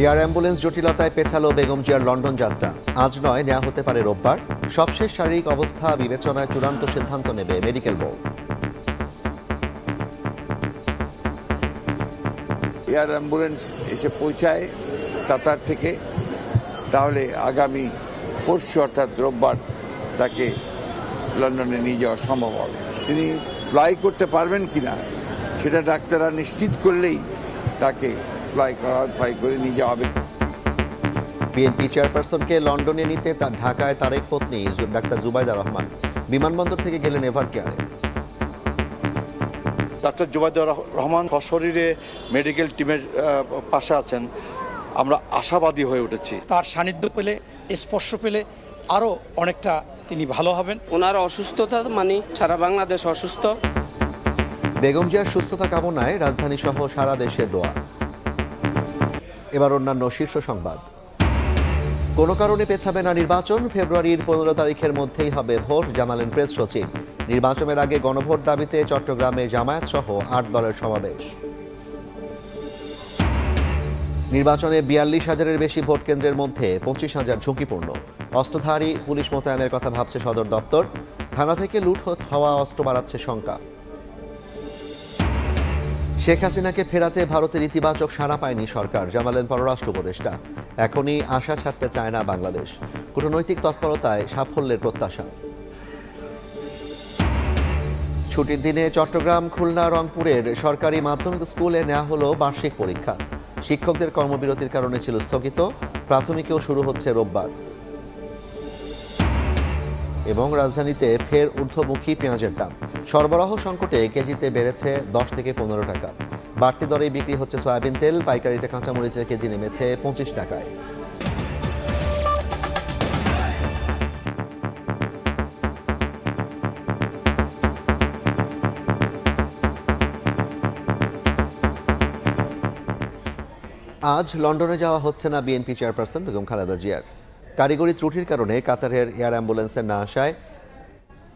Air ambulance জটিলতায় পেছালো বেগম জিয়ার London যাত্রা। আজ নয়, নেওয়া হতে পারে রোববার। সবশেষ শারীরিক অবস্থা বিবেচনায় চূড়ান্ত সিদ্ধান্ত নেবে মেডিকেল বোর্ড। এয়ার অ্যাম্বুলেন্স এসে পৌঁছায় কাতার থেকে, তাহলে আগামী পরশু অর্থাৎ রোববার তাকে লন্ডনে নিয়ে যাওয়া সম্ভব হবে। তিনি ফ্লাই করতে পারবেন কিনা সেটা ডাক্তাররা নিশ্চিত করলেই তাকে ফ্লাই করে নিয়ে যাওয়া হবে। বিএনপি চেয়ারপারসনকে লন্ডনে নিতে তার ঢাকায় তারেক পত্নী ডাক্তার জুবাইদা রহমান বিমানবন্দর থেকে গেলেন এভার কেয়ারে। ডাক্তার জুবাইদা রহমান সশরীরে মেডিকেল টিমের পাশে আছেন। আমরা আশাবাদী হয়ে উঠেছি। তার সান্নিধ্য পেলে, স্পর্শ পেলে আরও অনেকটা তিনি ভালো হবেন। ওনার অসুস্থতা মানে সারা বাংলাদেশ অসুস্থ। বেগম জিয়ার সুস্থতা কামনায় রাজধানী সহ সারা দেশে দোয়া। এবার অন্যান্য শীর্ষ সংবাদ। কোনো কারণে পেছাবে না নির্বাচন, ফেব্রুয়ারির 15 তারিখের মধ্যেই হবে ভোট, জানালেন প্রেস সচিব। নির্বাচনের আগে গণভোট দাবিতে চট্টগ্রামে জামায়াত সহ 8 দলের সমাবেশ। নির্বাচনে 42,000-এর বেশি ভোট কেন্দ্রের মধ্যে 25,000 ঝুঁকিপূর্ণ। অস্ত্রধারী পুলিশ মোতায়েনের কথা ভাবছে সদর দপ্তর। থানা থেকে লুট হওয়া অস্ত্র বাড়াচ্ছে শঙ্কা। শেখ হাসিনাকে ফেরাতে ভারতের ইতিবাচক সাড়া পায়নি সরকার, জানালেন পররাষ্ট্র উপদেষ্টা। এখনই আশা ছাড়তে চায় না বাংলাদেশ। কূটনৈতিক তৎপরতায় সাফল্যের প্রত্যাশা। ছুটির দিনে চট্টগ্রাম, খুলনা, রংপুরের সরকারি মাধ্যমিক স্কুলে নেওয়া হলো বার্ষিক পরীক্ষা। শিক্ষকদের কর্মবিরতির কারণে ছিল স্থগিত। প্রাথমিকেও শুরু হচ্ছে রোববার। এবং রাজধানীতে ফের ঊর্ধ্বমুখী পেঁয়াজের দাম। সরবরাহ সংকটে কেজিতে বেড়েছে 10 থেকে 15 টাকা। বাড়তি দরেই বিক্রি হচ্ছে সয়াবিন তেল। পাইকারিতে কাঁচামরিচের কেজি নেমেছে 25 টাকায়। আজ লন্ডনে যাওয়া হচ্ছে না বিএনপি চেয়ারপারসন বেগম খালেদা জিয়ার। কারিগরি ত্রুটির কারণে কাতারের এয়ার অ্যাম্বুলেন্সের না আসায়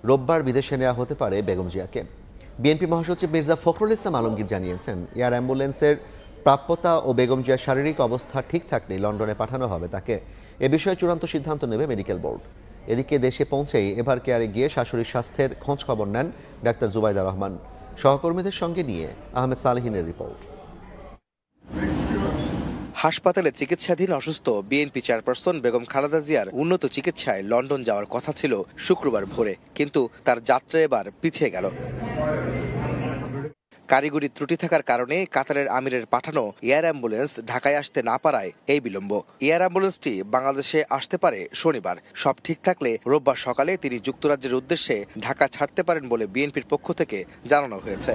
রোববার বিদেশে নেওয়া হতে পারে বেগম জিয়াকে। বিএনপি মহাসচিব মির্জা ফখরুল ইসলাম আলমগীর জানিয়েছেন, এয়ার অ্যাম্বুলেন্সের প্রাপ্যতা ও বেগম জিয়ার শারীরিক অবস্থা ঠিক থাকলেই লন্ডনে পাঠানো হবে তাকে। এ বিষয়ে চূড়ান্ত সিদ্ধান্ত নেবে মেডিকেল বোর্ড। এদিকে দেশে পৌঁছেই এভার কেয়ারে গিয়ে শাশুড়ির স্বাস্থ্যের খোঁজ খবর নেন ডাক্তার জুবাইদা রহমান। সহকর্মীদের সঙ্গে নিয়ে আহমেদ সালেহিনের রিপোর্ট। হাসপাতালে চিকিৎসাধীন অসুস্থ বিএনপি চেয়ারপারসন বেগম খালেদা জিয়ার উন্নত চিকিৎসায় লন্ডন যাওয়ার কথা ছিল শুক্রবার ভোরে, কিন্তু তার যাত্রা এবার পিছিয়ে গেল। কারিগরি ত্রুটি থাকার কারণে কাতারের আমিরের পাঠানো এয়ার অ্যাম্বুলেন্স ঢাকায় আসতে না পারায় এই বিলম্ব। এয়ার অ্যাম্বুলেন্সটি বাংলাদেশে আসতে পারে শনিবার। সব ঠিক থাকলে রোববার সকালে তিনি যুক্তরাজ্যের উদ্দেশ্যে ঢাকা ছাড়তে পারেন বলে বিএনপির পক্ষ থেকে জানানো হয়েছে।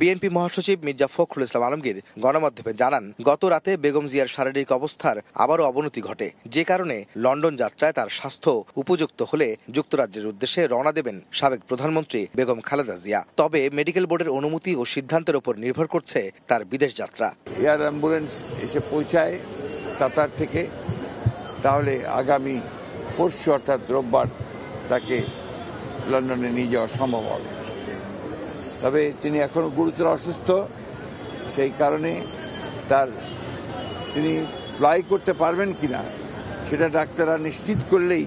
বিএনপি মহাসচিব মির্জা ফখরুল ইসলাম আলমগীর গণমাধ্যমে জানান, গত রাতে বেগম জিয়ার শারীরিক অবস্থার আবারও অবনতি ঘটে, যে কারণে লন্ডন যাত্রায় তার স্বাস্থ্য উপযুক্ত হলে যুক্তরাজ্যের উদ্দেশ্যে রওনা দেবেন সাবেক প্রধানমন্ত্রী বেগম খালেদা জিয়া। তবে মেডিকেল বোর্ডের অনুমতি ও সিদ্ধান্তের উপর নির্ভর করছে তার বিদেশ যাত্রা। এয়ার অ্যাম্বুলেন্স এসে পৌঁছায় কাতার থেকে, তাহলে আগামী পরশু অর্থাৎ রোববার তাকে লন্ডনে নিয়ে যাওয়া সম্ভব হবে। তবে তিনি এখনও গুরুতর অসুস্থ, সেই কারণে তিনি ফ্লাই করতে পারবেন কিনা সেটা ডাক্তাররা নিশ্চিত করলেই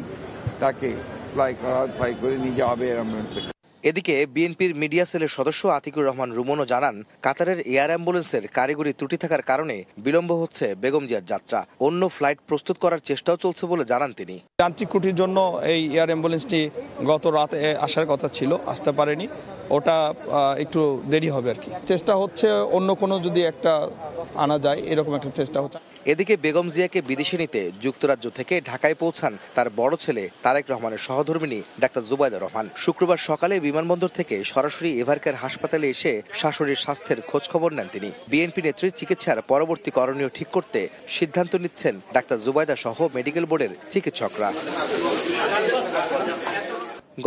তাকে ফ্লাই করে নিয়ে যাওয়া হবে অ্যাম্বুলেন্সে। এদিকে বিএনপির মিডিয়া সেলের সদস্য আতিকুর রহমান রুমনও জানান, কাতারের এয়ার অ্যাম্বুলেন্সের কারিগরি ত্রুটি থাকার কারণে বিলম্ব হচ্ছে বেগম জিয়ার যাত্রা। অন্য ফ্লাইট প্রস্তুত করার চেষ্টাও চলছে বলে জানান তিনি। যান্ত্রিক ত্রুটির জন্য এই এয়ার অ্যাম্বুলেন্সটি গত রাতে আসার কথা ছিল, আসতে পারেনি। ওটা একটু দেরি হবে আর কি। চেষ্টা হচ্ছে অন্য কোনো যদি একটা আনা যায়, এরকম একটা চেষ্টা হচ্ছে। এদিকে বেগম জিয়াকে বিদেশে নিতে যুক্তরাজ্য থেকে ঢাকায় পৌঁছান তার বড় ছেলে তারেক রহমানের সহধর্মিণী ডাক্তার জুবাইদা রহমান। শুক্রবার সকালে বিমানবন্দর থেকে সরাসরি এভারকেয়ার হাসপাতালে এসে শাশুড়ির স্বাস্থ্যের খোঁজ খবর নেন তিনি। বিএনপি নেত্রীর চিকিৎসার পরবর্তী করণীয় ঠিক করতে সিদ্ধান্ত নিচ্ছেন ডাক্তার জুবাইদা সহ মেডিকেল বোর্ডের চিকিৎসকরা।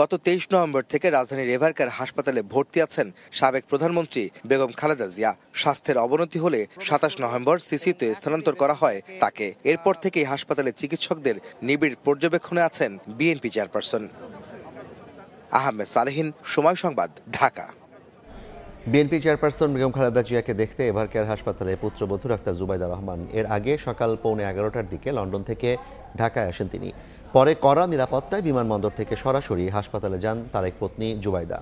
গত 23 নভেম্বর থেকে রাজধানীর এভারকেয়ার হাসপাতালে ভর্তি আছেন সাবেক প্রধানমন্ত্রী বেগম খালেদা জিয়া। স্বাস্থ্যের অবনতি হলে 27 নভেম্বর সিসিউতে স্থানান্তর করা হয় তাকে। এরপর থেকেই হাসপাতালে চিকিৎসকদের নিবিড় পর্যবেক্ষণে আছেন বিএনপি চেয়ারপারসন। আহমেদ সালেহিন, সময় সংবাদ, ঢাকা। বিএনপি চেয়ারপারসন বেগম খালেদা জিয়াকে দেখতে এভারকেয়ার হাসপাতালে পুত্রবধূ ডাক্তার জুবাইদা রহমান। এর আগে সকাল 11:15টার দিকে লন্ডন থেকে ঢাকায় আসেন তিনি। পরে কড়া নিরাপত্তায় বিমানবন্দর থেকে সরাসরি হাসপাতালে যান তারেক পত্নী জুবাইদা।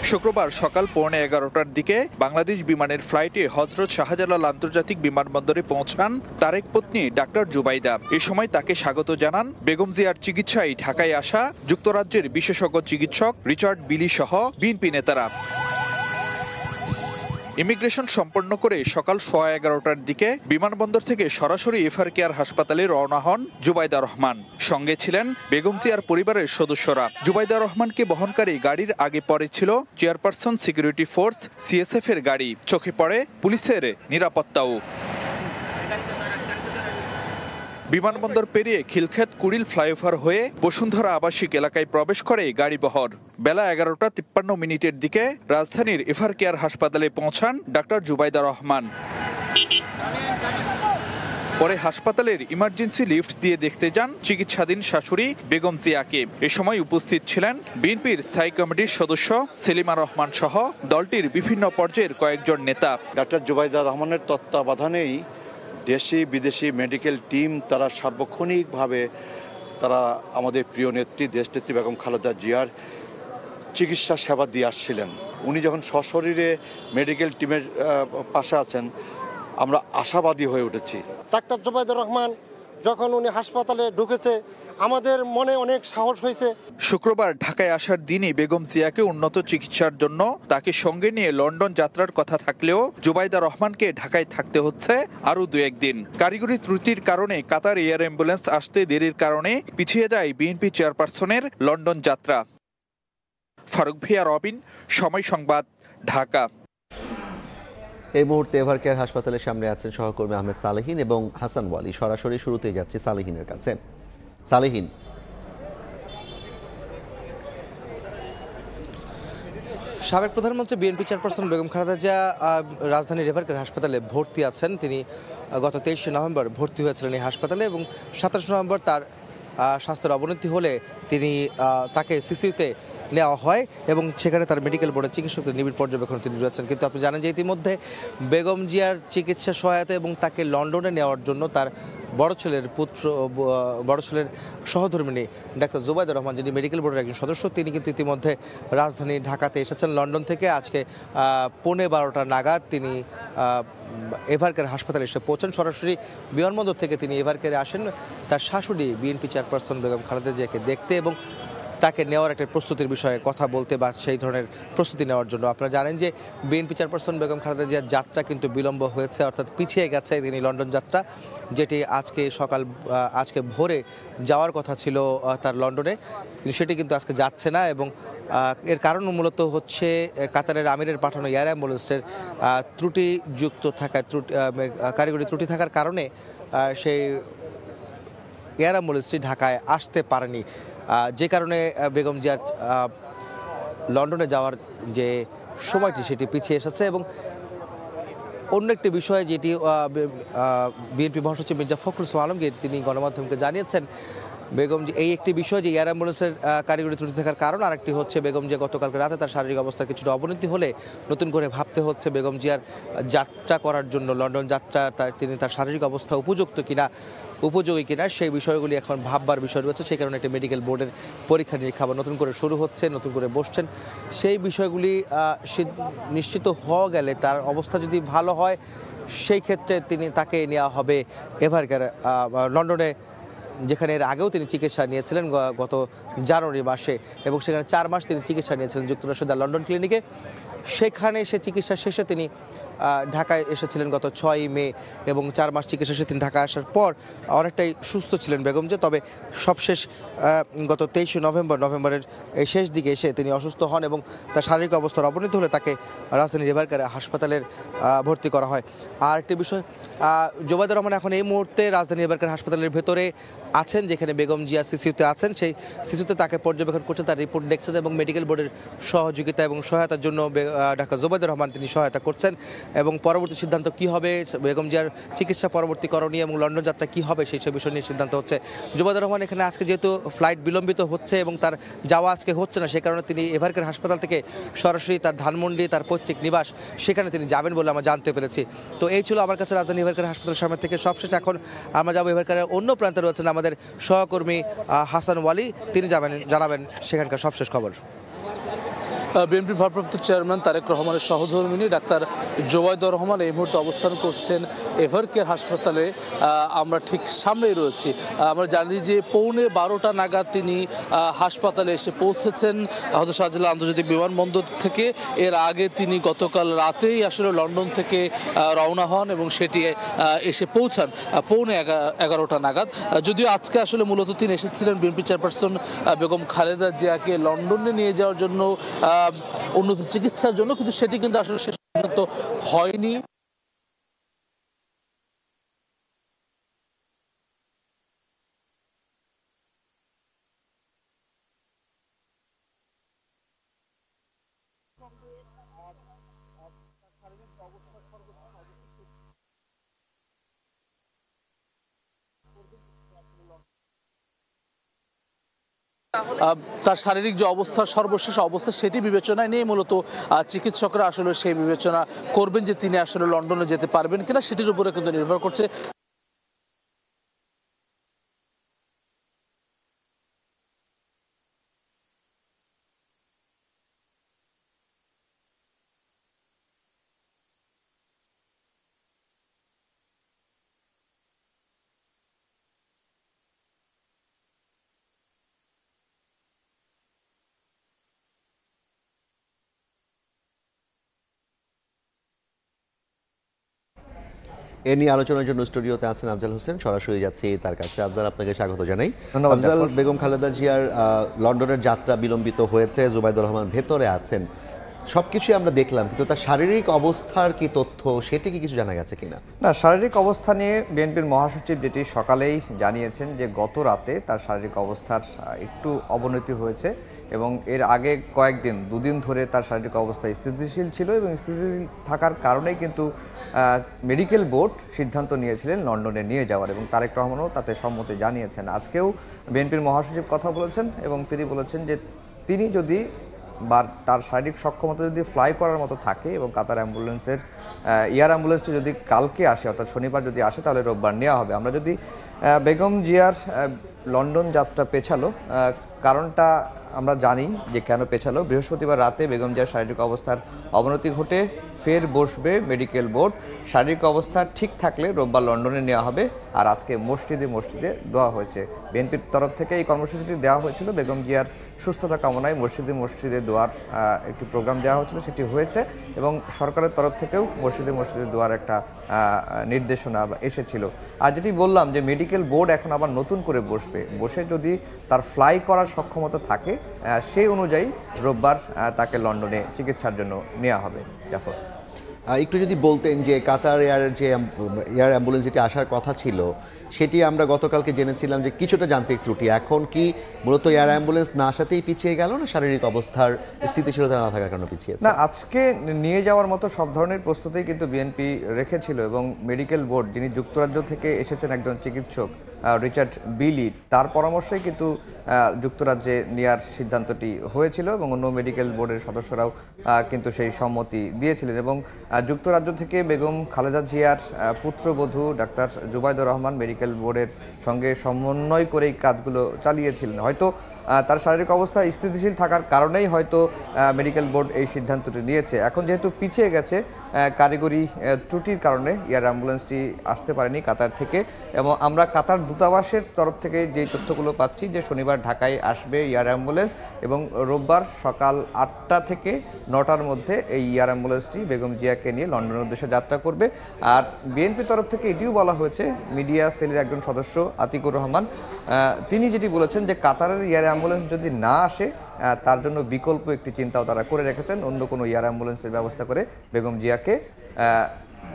শুক্রবার সকাল 11:15টার দিকে বাংলাদেশ বিমানের ফ্লাইটে হযরত শাহজালাল আন্তর্জাতিক বিমানবন্দরে পৌঁছান তারেক পত্নী ডাক্তার জুবাইদা। এ সময় তাকে স্বাগত জানান বেগম জিয়ার চিকিৎসায় ঢাকায় আসা যুক্তরাজ্যের বিশেষজ্ঞ চিকিৎসক রিচার্ড বিলি সহ বিএনপি নেতারা। ইমিগ্রেশন সম্পন্ন করে সকাল 11:15টার দিকে বিমানবন্দর থেকে সরাসরি এভারকেয়ার হাসপাতালে রওনা হন জুবাইদা রহমান। সঙ্গে ছিলেন বেগম জিয়ার পরিবারের সদস্যরা। জুবাইদা রহমানকে বহনকারী গাড়ির আগে পরে ছিল চেয়ারপারসন সিকিউরিটি ফোর্স সিএসএফ এর গাড়ি। চোখে পড়ে পুলিশের নিরাপত্তাও। বিমানবন্দর পেরিয়ে খিলক্ষেত কুড়িল ফ্লাইওভার হয়ে বসুন্ধরা আবাসিক এলাকায় প্রবেশ করে গাড়িবহর। বেলা 11:53 দিকে রাজধানীর এভারকেয়ার হাসপাতালে পৌঁছান ডাক্তার জুবাইদা রহমান। পরে হাসপাতালের ইমার্জেন্সি লিফট দিয়ে দেখতে যান চিকিৎসাধীন শাশুড়ি বেগম জিয়াকে। এ সময় উপস্থিত ছিলেন বিএনপির স্থায়ী কমিটির সদস্য সেলিমা রহমান সহ দলটির বিভিন্ন পর্যায়ের কয়েকজন নেতা। ডাক্তার জুবাইদা রহমানের তত্ত্বাবধানেই দেশি বিদেশি মেডিকেল টিম তারা সার্বক্ষণিকভাবে তারা আমাদের প্রিয় নেত্রী দেশনেত্রী বেগম খালেদা জিয়ার চিকিৎসা সেবা দিয়ে আসছিলেন। উনি যখন সশরীরে মেডিকেল টিমের পাশে আছেন, আমরা আশাবাদী হয়ে উঠেছি। ডাক্তার জুবাইদা রহমান যখন উনি হাসপাতালে ঢুকেছে, আমাদের মনে অনেক সাহস হয়েছে। শুক্রবার ঢাকায় আসার দিনই বেগম জিয়াকে উন্নত চিকিৎসার জন্য তাকে সঙ্গে নিয়ে লন্ডন যাত্রার কথা থাকলেও জুবাইদা রহমানকে ঢাকায় থাকতে হচ্ছে আরও 2-1 দিন। কারিগরি ত্রুটির কারণে কাতার এয়ার অ্যাম্বুলেন্স আসতে দেরির কারণে পিছিয়ে যায় বিএনপি চেয়ারপারসনের লন্ডন যাত্রা। ফারুক ভিয়া, রবিন, সময় সংবাদ, ঢাকা। এই মুহূর্তে এভারকেয়ার হাসপাতালের সামনে আছেন সহকর্মী আহমেদ সালেহিন এবং হাসান ওয়ালি। সরাসরি শুরুতেই যাচ্ছি সালেহিনের কাছে। সালেহিন, সাবেক প্রধানমন্ত্রী বিএনপি চেয়ারপারসন বেগম খালেদা জিয়া রাজধানীর এভারকেয়ার হাসপাতালে ভর্তি আছেন। তিনি গত 23শে নভেম্বর ভর্তি হয়েছিলেন এই হাসপাতালে এবং 27 নভেম্বর তার স্বাস্থ্যের অবনতি হলে তাকে সিসিউতে নেওয়া হয় এবং সেখানে তার মেডিকেল বোর্ডের চিকিৎসকদের নিবিড় পর্যবেক্ষণে তিনি রয়েছেন। কিন্তু আপনি জানেন যে ইতিমধ্যে বেগম জিয়ার চিকিৎসা সহায়তা এবং তাকে লন্ডনে নেওয়ার জন্য তার বড় ছেলের সহধর্মিণী ডাক্তার জুবাইদা রহমান, যিনি মেডিকেল বোর্ডের একজন সদস্য, তিনি কিন্তু ইতিমধ্যে রাজধানী ঢাকাতে এসেছেন লন্ডন থেকে। আজকে 12:15 নাগাদ তিনি এভারকেয়ার হাসপাতালে এসে পৌঁছান। সরাসরি বিমানবন্দর থেকে তিনি এভারকেয়ারে আসেন তার শাশুড়ি বিএনপি চেয়ারপারসন বেগম খালেদা জিয়াকে দেখতে এবং তাকে নেওয়ার একটা প্রস্তুতির বিষয়ে কথা বলতে বা সেই ধরনের প্রস্তুতি নেওয়ার জন্য। আপনারা জানেন যে বিএনপি চেয়ারপারসন বেগম খালেদা জিয়ার যাত্রা কিন্তু বিলম্ব হয়েছে, অর্থাৎ পিছিয়ে গেছে তিনি লন্ডন যাত্রা, যেটি আজকে ভোরে যাওয়ার কথা ছিল তার লন্ডনে, সেটি কিন্তু আজকে যাচ্ছে না। এবং এর কারণ মূলত হচ্ছে কাতারের আমিরের পাঠানো এয়ার অ্যাম্বুলেন্সের কারিগরি ত্রুটি থাকার কারণে সেই এয়ার অ্যাম্বুলেন্সটি ঢাকায় আসতে পারেনি, যে কারণে বেগম জিয়ার লন্ডনে যাওয়ার যে সময়টি সেটি পিছিয়ে এসেছে। এবং অন্য একটি বিষয় যেটি বিএনপি মহাসচিব মির্জা ফখরুল ইসলাম আলমগীর তিনি গণমাধ্যমকে জানিয়েছেন, বেগম জি এই একটি বিষয় যে এয়ার অ্যাম্বুলেন্সের কারিগরি ত্রুটি থাকার কারণ, আরেকটি হচ্ছে বেগম জিয়া গতকালকে রাতে তার শারীরিক অবস্থার কিছুটা অবনতি হলে নতুন করে ভাবতে হচ্ছে বেগম জিয়ার যাত্রা করার জন্য লন্ডন যাত্রা তিনি তার শারীরিক অবস্থা উপযোগী কিনা সেই বিষয়গুলি এখন ভাববার বিষয় রয়েছে। সেই কারণে একটি মেডিকেল বোর্ডের পরীক্ষা নিরীক্ষা নতুন করে শুরু হচ্ছে, নতুন করে বসছেন। সেই বিষয়গুলি নিশ্চিত হওয়া গেলে তার অবস্থা যদি ভালো হয় সেই ক্ষেত্রে তাকে নেওয়া হবে এভারকেয়ার লন্ডনে, যেখানে এর আগেও তিনি চিকিৎসা নিয়েছিলেন গত জানুয়ারি মাসে এবং সেখানে 4 মাস তিনি চিকিৎসা নিয়েছিলেন যুক্তরাষ্ট্রের লন্ডন ক্লিনিকে। সেখানে সে চিকিৎসা শেষে তিনি ঢাকায় এসেছিলেন গত 6 মে এবং 4 মাস চিকিৎসা শেষে তিনি ঢাকায় আসার পর অনেকটাই সুস্থ ছিলেন বেগম জিয়া। তবে সবশেষ গত 23শে নভেম্বরের এই শেষ দিকে এসে তিনি অসুস্থ হন এবং তার শারীরিক অবস্থার অবনতি হলে তাকে রাজধানীর এভারকেয়ার হাসপাতালের ভর্তি করা হয়। আর একটি বিষয়, জুবাইদা রহমান এখন এই মুহূর্তে রাজধানী এভারকেয়ার হাসপাতালের ভেতরে আছেন, যেখানে বেগম জিয়া সিসিউতে আছেন। সেই সিসিউতে তাকে পর্যবেক্ষণ করছেন, তার রিপোর্ট দেখছেন এবং মেডিকেল বোর্ডের সহযোগিতা এবং সহায়তার জন্য ডাক্তার জুবাইদা রহমান তিনি সহায়তা করছেন। এবং পরবর্তী সিদ্ধান্ত কি হবে, বেগম জিয়ার চিকিৎসা পরবর্তী করণীয় এবং লন্ডন যাত্রা কি হবে সেই সব বিষয় নিয়ে সিদ্ধান্ত হচ্ছে। জুবাইদুর রহমান এখানে আজকে যেহেতু ফ্লাইট বিলম্বিত হচ্ছে এবং তার যাওয়া আজকে হচ্ছে না, সে কারণে তিনি এভারকেয়ার হাসপাতাল থেকে সরাসরি তার ধানমন্ডি তার পৈতৃক নিবাস সেখানে তিনি যাবেন বলে আমরা জানতে পেরেছি। তো এই ছিল আমার কাছে রাজধানী এভারকেয়ার হাসপাতালের সামনে থেকে সবশেষ। এখন আমরা যাবো এভারকেয়ারের অন্য প্রান্তে রয়েছেন আমাদের সহকর্মী হাসান ওয়ালি, তিনি জানাবেন সেখানকার সবশেষ খবর। বিএনপির ভারপ্রাপ্ত চেয়ারম্যান তারেক রহমানের সহধর্মিণী ডাক্তার জুবাইদুর রহমান এই মুহূর্তে অবস্থান করছেন এভারকেয়ার হাসপাতালে। আমরা ঠিক সামনেই রয়েছি। আমরা জানি যে 12:15 নাগাদ তিনি হাসপাতালে এসে পৌঁছেছেন হযরত শাহজালাল আন্তর্জাতিক বিমানবন্দর থেকে। এর আগে তিনি গতকাল রাতেই আসলে লন্ডন থেকে রওনা হন এবং সেটি এসে পৌঁছান 11:15 নাগাদ। যদিও আজকে আসলে মূলত তিনি এসেছিলেন বিএনপি চেয়ারপারসন বেগম খালেদা জিয়াকে লন্ডনে নিয়ে যাওয়ার জন্য, উন্নত চিকিৎসার জন্য, কিন্তু সেটি কিন্তু আসলে শেষ পর্যন্ত হয়নি। তার শারীরিক যে অবস্থা, সর্বশেষ অবস্থা, সেটি বিবেচনায় নিয়ে মূলত চিকিৎসকরা আসলে সেই বিবেচনা করবেন যে তিনি আসলে লন্ডনে যেতে পারবেন কিনা, সেটির উপরে কিন্তু নির্ভর করছে। এ নিয়ে আলোচনার জন্য স্টুডিওতে আছেন আফজাল হোসেন, সরাসরি যাচ্ছি তার কাছে। আফজাল, আপনাকে স্বাগত জানাই। আফজাল, বেগম খালেদা জিয়ার লন্ডনের যাত্রা বিলম্বিত হয়েছে, জুবাইদুর রহমান ভেতরে আছেন, সবকিছুই আমরা দেখলাম, কিন্তু তার শারীরিক অবস্থার কি তথ্য, সেটি কি কিছু জানা গেছে কিনা? না, শারীরিক অবস্থা নিয়ে বিএনপির মহাসচিব যেটি সকালেই জানিয়েছেন যে গত রাতে তার শারীরিক অবস্থার একটু অবনতি হয়েছে এবং এর আগে কয়েকদিন, দুদিন ধরে তার শারীরিক অবস্থা স্থিতিশীল ছিল এবং স্থিতিশীল থাকার কারণেই কিন্তু মেডিকেল বোর্ড সিদ্ধান্ত নিয়েছিলেন লন্ডনে নিয়ে যাওয়ার এবং তারেক রহমানও তাতে সম্মতি জানিয়েছেন। আজকেও বিএনপির মহাসচিব কথা বলেছেন এবং তিনি বলেছেন যে তিনি যদি বা তার শারীরিক সক্ষমতা যদি ফ্লাই করার মতো থাকে এবং কাতার অ্যাম্বুলেন্সের এয়ার অ্যাম্বুলেন্সটি যদি কালকে আসে, অর্থাৎ শনিবার যদি আসে, তাহলে রোববার নেওয়া হবে। আমরা যদি বেগম জিয়ার লন্ডন যাত্রা পেছালো, কারণটা আমরা জানি যে কেন পেছালো। বৃহস্পতিবার রাতে বেগম জিয়ার শারীরিক অবস্থার অবনতি ঘটে ফের বসবে মেডিকেল বোর্ড। শারীরিক অবস্থা ঠিক থাকলে রোববার লন্ডনে নেওয়া হবে। আর আজকে মসজিদে দেওয়া হয়েছে, বিএনপির তরফ থেকে এই কর্মসূচিটি দেওয়া হয়েছিল বেগম জিয়ার সুস্থতা কামনায় মসজিদে দোয়ার একটি প্রোগ্রাম দেওয়া হয়েছিল, সেটি হয়েছে এবং সরকারের তরফ থেকেও মসজিদে দোয়ার একটা নির্দেশনা এসেছিল। আর যেটি বললাম যে মেডিকেল বোর্ড এখন আবার নতুন করে বসে যদি তার ফ্লাই করার সক্ষমতা থাকে সেই অনুযায়ী রোববার তাকে লন্ডনে চিকিৎসার জন্য নেওয়া হবে। জাফর, একটু যদি বলতেন যে কাতার এয়ারের যে এয়ার অ্যাম্বুলেন্স যেটি আসার কথা ছিল, সেটি আমরা গতকালকে জেনেছিলাম যে কিছুটা যান্ত্রিক ত্রুটি, এখন কি মূলত এয়ার অ্যাম্বুলেন্স না আসাতেই পিছিয়ে গেল, না শারীরিক অবস্থার স্থিতিশীলতা না থাকার কারণে পিছিয়ে? না, আজকে নিয়ে যাওয়ার মতো সব ধরনের প্রস্তুতি কিন্তু বিএনপি রেখেছিল এবং মেডিকেল বোর্ড, যিনি যুক্তরাজ্য থেকে এসেছেন একজন চিকিৎসক রিচার্ড বিলি, তার পরামর্শেই কিন্তু যুক্তরাজ্যে নেওয়ার সিদ্ধান্তটি হয়েছিল এবং অন্য মেডিকেল বোর্ডের সদস্যরাও কিন্তু সেই সম্মতি দিয়েছিলেন এবং যুক্তরাজ্য থেকে বেগম খালেদা জিয়ার পুত্রবধূ ডাক্তার জুবাইদুর রহমান মেডিকেল বোর্ডের সঙ্গে সমন্বয় করেই কাজগুলো চালিয়েছিলেন। হয়তো তার শারীরিক অবস্থা স্থিতিশীল থাকার কারণেই হয়তো মেডিকেল বোর্ড এই সিদ্ধান্তটি নিয়েছে। এখন যেহেতু পিছিয়ে গেছে কারিগরি ত্রুটির কারণে এয়ার অ্যাম্বুলেন্সটি আসতে পারেনি কাতার থেকে এবং আমরা কাতার দূতাবাসের তরফ থেকে যেই তথ্যগুলো পাচ্ছি যে শনিবার ঢাকায় আসবে এয়ার অ্যাম্বুলেন্স এবং রোববার সকাল 8টা থেকে 9টার মধ্যে এই এয়ার অ্যাম্বুলেন্সটি বেগম জিয়াকে নিয়ে লন্ডনের উদ্দেশ্যে যাত্রা করবে। আর বিএনপির তরফ থেকে এটিও বলা হয়েছে, মিডিয়া সেলের একজন সদস্য আতিকুর রহমান, তিনি যেটি বলেছেন যে কাতারের এয়ার অ্যাম্বুলেন্স যদি না আসে তার জন্য বিকল্প একটি চিন্তাও তারা করে রেখেছেন, অন্য কোনো এয়ার অ্যাম্বুলেন্সের ব্যবস্থা করে বেগম জিয়াকে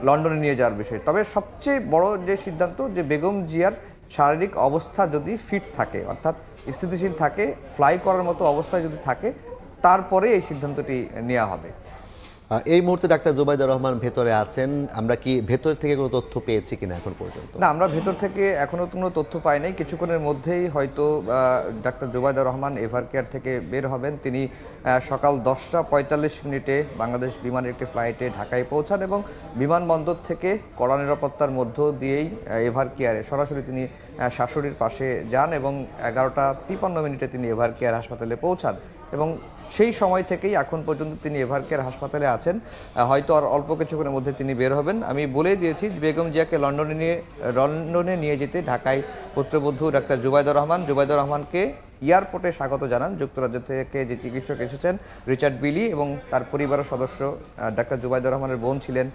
লন্ডনে নিয়ে যাওয়ার বিষয়। তবে সবচেয়ে বড় যে সিদ্ধান্ত, যে বেগম জিয়ার শারীরিক অবস্থা যদি ফিট থাকে, অর্থাৎ স্থিতিশীল থাকে, ফ্লাই করার মতো অবস্থায় যদি থাকে, তারপরে এই সিদ্ধান্তটি নেওয়া হবে। এই মুহূর্তে ডাক্তার জুবাইদুর রহমান ভেতরে আছেন, আমরা কি ভেতর থেকে কোনো তথ্য পেয়েছি কিনা এখন পর্যন্ত? না, আমরা ভেতর থেকে এখনো কোনো তথ্য পাই নাই। কিছুক্ষণের মধ্যেই হয়তো doctor Zubaidur Rahman ever care থেকে বের হবেন। তিনি সকাল 10:45 বাংলাদেশ বিমানের একটি ফ্লাইটে ঢাকায় পৌঁছান এবং বিমানবন্দর থেকে কড়া নিরাপত্তার মধ্য দিয়েই এভার কেয়ারে সরাসরি তিনি শাশুড়ির পাশে যান এবং 11:53 তিনি এভার কেয়ার হাসপাতালে পৌঁছান এবং সেই সময় থেকেই এখন পর্যন্ত তিনি এভার কেয়ার হাসপাতালে আছেন। হয়তো আর অল্প কিছুক্ষণের মধ্যে তিনি বের হবেন। আমি বলেই দিয়েছি বেগম জিয়াকে লন্ডনে নিয়ে যেতে ঢাকায় পুত্রবধূ ডাক্তার জুবাইদুর রহমানকে এয়ারপোর্টে স্বাগত জানান যুক্তরাজ্য থেকে যে চিকিৎসক এসেছেন রিচার্ড বিলি এবং তার পরিবারের সদস্য। ডাক্তার জুবাইদুর রহমানের বোন ছিলেন,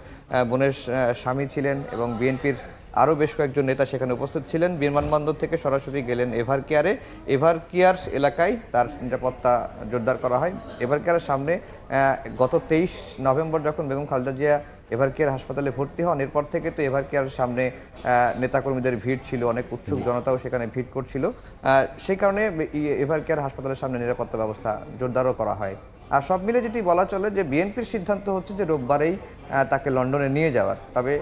বোনের স্বামী ছিলেন এবং বিএনপির আরও বেশ কয়েকজন নেতা সেখানে উপস্থিত ছিলেন। বিমানবন্দর থেকে সরাসরি গেলেন এভার কেয়ারে। এভার কেয়ার এলাকায় তার নিরাপত্তা জোরদার করা হয়। এভার কেয়ারের সামনে গত 23 নভেম্বর যখন বেগম খালেদা জিয়া এভার কেয়ার হাসপাতালে ভর্তি হন, এরপর থেকে তো এভার কেয়ারের সামনে নেতাকর্মীদের ভিড় ছিল, অনেক উৎসুক জনতাও সেখানে ভিড় করছিল। সেই কারণে এভার কেয়ার হাসপাতালের সামনে নিরাপত্তা ব্যবস্থা জোরদারও করা হয়। আর সব মিলে যেটি বলা চলে যে বিএনপির সিদ্ধান্ত হচ্ছে যে রোববারেই তাকে লন্ডনে নিয়ে যাওয়ার, তবে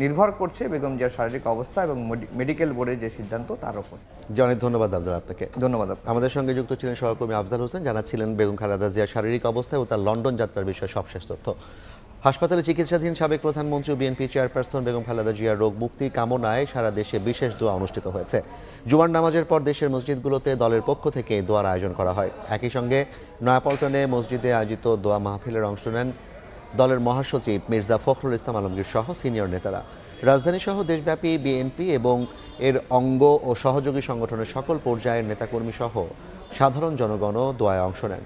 নির্ভর করছে বেগম জিয়ার শারীরিক অবস্থা এবং মেডিকেল বোর্ডের যে সিদ্ধান্ত তার উপর। অনেক ধন্যবাদ আফজাল আপনাকে। ধন্যবাদ। আমাদের সঙ্গে যুক্ত ছিলেন সহকর্মী আফজাল হোসেন, জানাচ্ছিলেন বেগম খালেদা জিয়ার শারীরিক অবস্থা ও তার লন্ডন যাত্রার বিষয়ে সবশেষ তথ্য। হাসপাতালে চিকিৎসাধীন সাবেক প্রধানমন্ত্রী ও বিএনপি চেয়ারপারসন বেগম খালেদা জিয়ার রোগ মুক্তি কামনায় সারা দেশে বিশেষ দোয়া অনুষ্ঠিত হয়েছে। জুমার নামাজের পর দেশের মসজিদগুলোতে দলের পক্ষ থেকে দোয়ার আয়োজন করা হয়। একই সঙ্গে নয়াপল্টনে মসজিদে আয়োজিত দোয়া মাহফিলের অংশ নেন দলের মহাসচিব মির্জা ফখরুল ইসলাম আলমগীর সহ সিনিয়র নেতারা। রাজধানী সহ দেশব্যাপী বিএনপি এবং এর অঙ্গ ও সহযোগী সংগঠনের সকল পর্যায়ের নেতাকর্মী সহ সাধারণ জনগণও দোয়ায় অংশ নেন।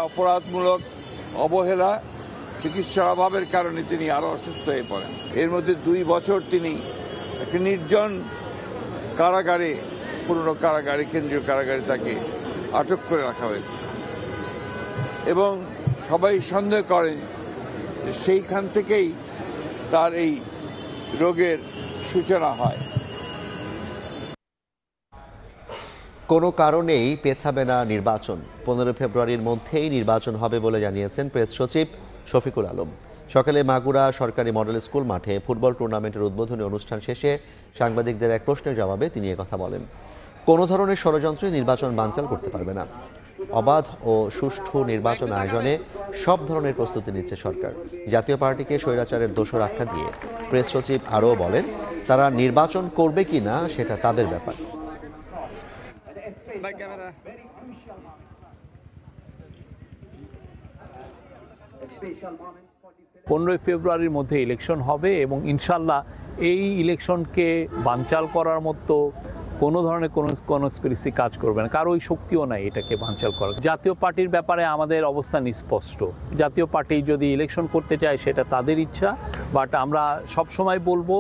অপরাধমূলক অবহেলা, চিকিৎসার অভাবের কারণে তিনি আরো অসুস্থ হয়ে পড়েন। এর মধ্যে 2 বছর তিনি একটি নির্জন কারাগারে, পুরনো কারাগারে, কেন্দ্রীয় কারাগারে তাকে আটক করে রাখা হয়েছে এবং সবাই সন্দেহ করেন যে সেইখান থেকেই তার এই রোগের সূচনা হয়। কোনো কারণেই পেছাবে না নির্বাচন। 15 ফেব্রুয়ারির মধ্যেই নির্বাচন হবে বলে জানিয়েছেন প্রেস সচিব শফিকুল আলম। সকালে মাগুরা সরকারি মডেল স্কুল মাঠে ফুটবল টুর্নামেন্টের উদ্বোধনী অনুষ্ঠান শেষে সাংবাদিকদের এক প্রশ্নের জবাবে তিনি একথা বলেন। কোনো ধরনের ষড়যন্ত্রে নির্বাচন বানচাল করতে পারবে না। অবাধ ও সুষ্ঠু নির্বাচন আয়োজনে সব ধরনের প্রস্তুতি নিচ্ছে সরকার। জাতীয় পার্টিকে স্বৈরাচারের দোষর আখ্যা দিয়ে প্রেস সচিব আরও বলেন, তারা নির্বাচন করবে কি না সেটা তাদের ব্যাপার। 15 ফেব্রুয়ারির মধ্যে ইলেকশন হবে এবং ইনশাল্লাহ এই ইলেকশনকে বানচাল করার মতো কোনো ধরনের কোনো কনস্পিরেসি কাজ করবে না, কারো ওই শক্তিও নাই এটাকে বানচাল করার। জাতীয় পার্টির ব্যাপারে আমাদের অবস্থান স্পষ্ট। জাতীয় পার্টি যদি ইলেকশন করতে চায় সেটা তাদের ইচ্ছা, বাট আমরা সবসময় বলবো,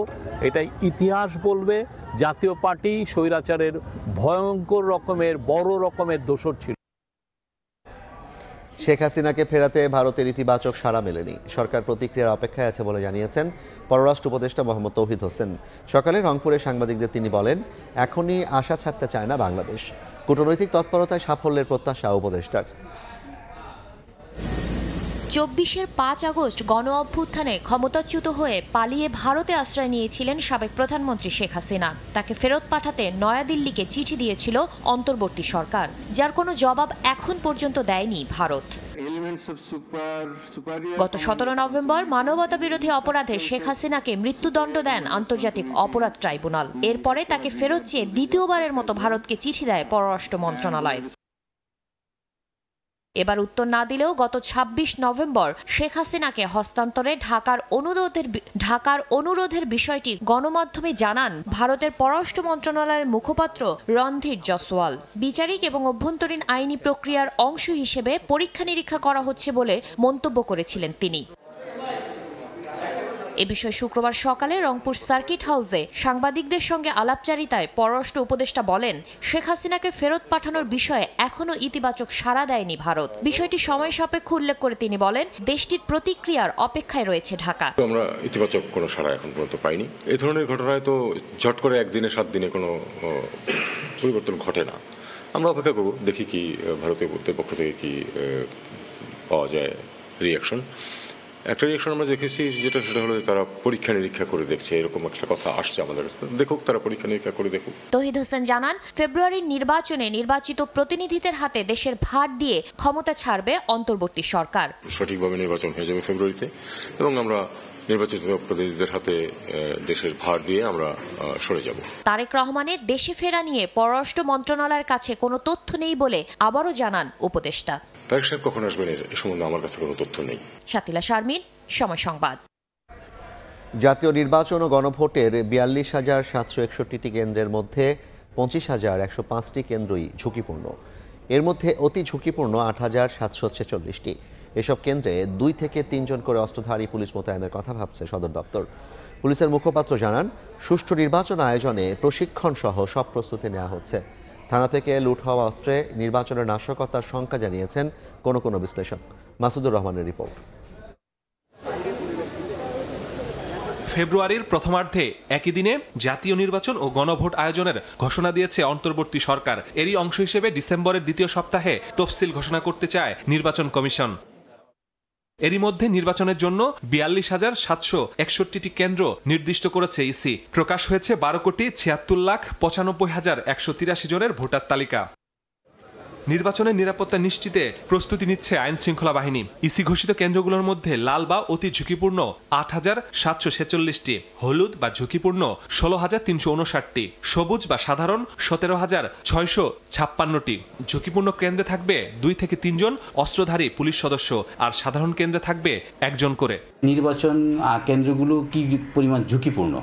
এটা ইতিহাস বলবে, জাতীয় পার্টি স্বৈরাচারের ভয়ঙ্কর রকমের বড় রকমের দোষর ছিল। শেখ হাসিনাকে ফেরাতে ভারতের ইতিবাচক সাড়া মেলেনি। সরকার প্রতিক্রিয়ার অপেক্ষায় আছে বলে জানিয়েছেন পররাষ্ট্র উপদেষ্টা মোহাম্মদ তৌহিদ হোসেন। সকালে রংপুরে সাংবাদিকদের তিনি বলেন, এখনই আশা ছাড়তে চায় না বাংলাদেশ। কূটনৈতিক তৎপরতায় সাফল্যের প্রত্যাশা উপদেষ্টার। 24-এর 5 আগস্ট গণ অভ্যুত্থানে ক্ষমতাচ্যুত হয়ে পালিয়ে ভারতে আশ্রয় নিয়েছিলেন সাবেক প্রধানমন্ত্রী শেখ হাসিনা। তাকে ফেরত পাঠাতে নয়াদিল্লিকে চিঠি দিয়েছিল অন্তর্বর্তী সরকার, যার কোনো জবাব এখন পর্যন্ত দেয়নি ভারত। গত 17 নভেম্বর মানবতা বিরোধী অপরাধে শেখ হাসিনাকে মৃত্যুদণ্ড দেন আন্তর্জাতিক অপরাধ ট্রাইব্যুনাল। এরপরে তাকে ফেরত চেয়ে দ্বিতীয়বারের মতো ভারতকে চিঠি দেয় পররাষ্ট্র মন্ত্রণালয়। এবার উত্তর না দিলেও গত 26 নভেম্বর শেখ হাসিনাকে হস্তান্তরে ঢাকার অনুরোধের বিষয়টি গণমাধ্যমে জানান ভারতের পররাষ্ট্র মন্ত্রণালয়ের মুখপাত্র রণধীর জসওয়াল। বিচারিক এবং অভ্যন্তরীণ আইনি প্রক্রিয়ার অংশ হিসেবে পরীক্ষা নিরীক্ষা করা হচ্ছে বলে মন্তব্য করেছিলেন তিনি। এ বিষয়ে শুক্রবার সকালে রংপুর সার্কিট হাউসে সাংবাদিকদের সঙ্গে আলাপচারিতায় পররাষ্ট্র উপদেষ্টা বলেন, শেখ হাসিনাকে ফেরত পাঠানোর বিষয়ে এখনও ইতিবাচক সাড়া দেয়নি ভারত। বিষয়টি সময় সাপেক্ষ উল্লেখ করে তিনি বলেন, দেশটির প্রতিক্রিয়ার অপেক্ষায় রয়েছে ঢাকা। আমরা ইতিবাচক কোনো সাড়া এখন পর্যন্ত পাইনি। এই ধরনের ঘটনায় তো ঝট করে একদিনে 7 দিনে কোনো পরিবর্তন ঘটে না। আমরা অপেক্ষা করব, দেখি কি ভারতের পক্ষ থেকে কি পাওয়া যায় রিয়াকশন। একটা রিয়াকশন আমরা দেখেছি সেটা হলো তারা পরীক্ষা নিরীক্ষা করে দেখছে, এরকম একটা কথা আসছে আমাদের কাছে। দেখুক, তারা পরীক্ষা নিরীক্ষা করে দেখুক। তৌহিদ হোসেন জানান, ফেব্রুয়ারির নির্বাচনে নির্বাচিত প্রতিনিধিদের হাতে দেশের ভার দিয়ে ক্ষমতা ছাড়বে অন্তর্বর্তী সরকার। সঠিকভাবে নির্বাচন হয়ে যাবে ফেব্রুয়ারিতে এবং আমরা নির্বাচিত প্রতিনিধিদের হাতে দেশের ভার দিয়ে আমরা সরে যাব। তারেক রহমানের দেশে ফেরা নিয়ে পররাষ্ট্র মন্ত্রণালয়ের কাছে কোনো তথ্য নেই বলে আবারও জানান উপদেষ্টা। তারেক সাহেব কখন আসবেন এ সম্বন্ধে আমার কাছে কোনো তথ্য নেই। শাতিলা শারমিন, সময় সংবাদ। জাতীয় নির্বাচন ও গণভোটের ৪২,৭৬১টি কেন্দ্রের মধ্যে ২৫,১০৫টি কেন্দ্রই ঝুঁকিপূর্ণ। এর মধ্যে অতি ঝুঁকিপূর্ণ ৮,৭৪৬টি। এসব কেন্দ্রে 2 থেকে 3 জন করে অস্ত্রধারী পুলিশ মোতায়েনের কথা ভাবছে সদর দপ্তর। পুলিশের মুখপাত্র জানান, সুষ্ঠু নির্বাচন আয়োজনে প্রশিক্ষণ সহ সব প্রস্তুতি নেওয়া হচ্ছে। থানা থেকে লুট হওয়া অস্ত্রে নির্বাচনের নাশকতার শঙ্কা জানিয়েছেন কোনো বিশ্লেষক। মাসুদুর রহমানের রিপোর্ট। ফেব্রুয়ারির প্রথমার্ধে একই দিনে জাতীয় নির্বাচন ও গণভোট আয়োজনের ঘোষণা দিয়েছে অন্তর্বর্তী সরকার। এরই অংশ হিসেবে ডিসেম্বরের দ্বিতীয় সপ্তাহে তফসিল ঘোষণা করতে চায় নির্বাচন কমিশন। এরই মধ্যে নির্বাচনের জন্য ৪২,৭৬১টি কেন্দ্র নির্দিষ্ট করেছে ইসি। প্রকাশ হয়েছে ১২,৭৫,৯৫,১৮৩ জনের ভোটার তালিকা। নির্বাচনের নিরাপত্তা নিশ্চিতে প্রস্তুতি নিচ্ছে আইন শৃঙ্খলা বাহিনী। ইসি ঘোষিত কেন্দ্রগুলোর মধ্যে লাল বা অতি ঝুঁকিপূর্ণ ৮,৭৪৬টি, হলুদ বা ঝুঁকিপূর্ণ ১৬,৩৫৯টি, সবুজ বা সাধারণ ১৭,৬৫৬টি। ঝুঁকিপূর্ণ কেন্দ্রে থাকবে 2 থেকে 3 জন অস্ত্রধারী পুলিশ সদস্য, আর সাধারণ কেন্দ্রে থাকবে 1 জন করে। নির্বাচন কেন্দ্রগুলো কি পরিমাণ ঝুঁকিপূর্ণ,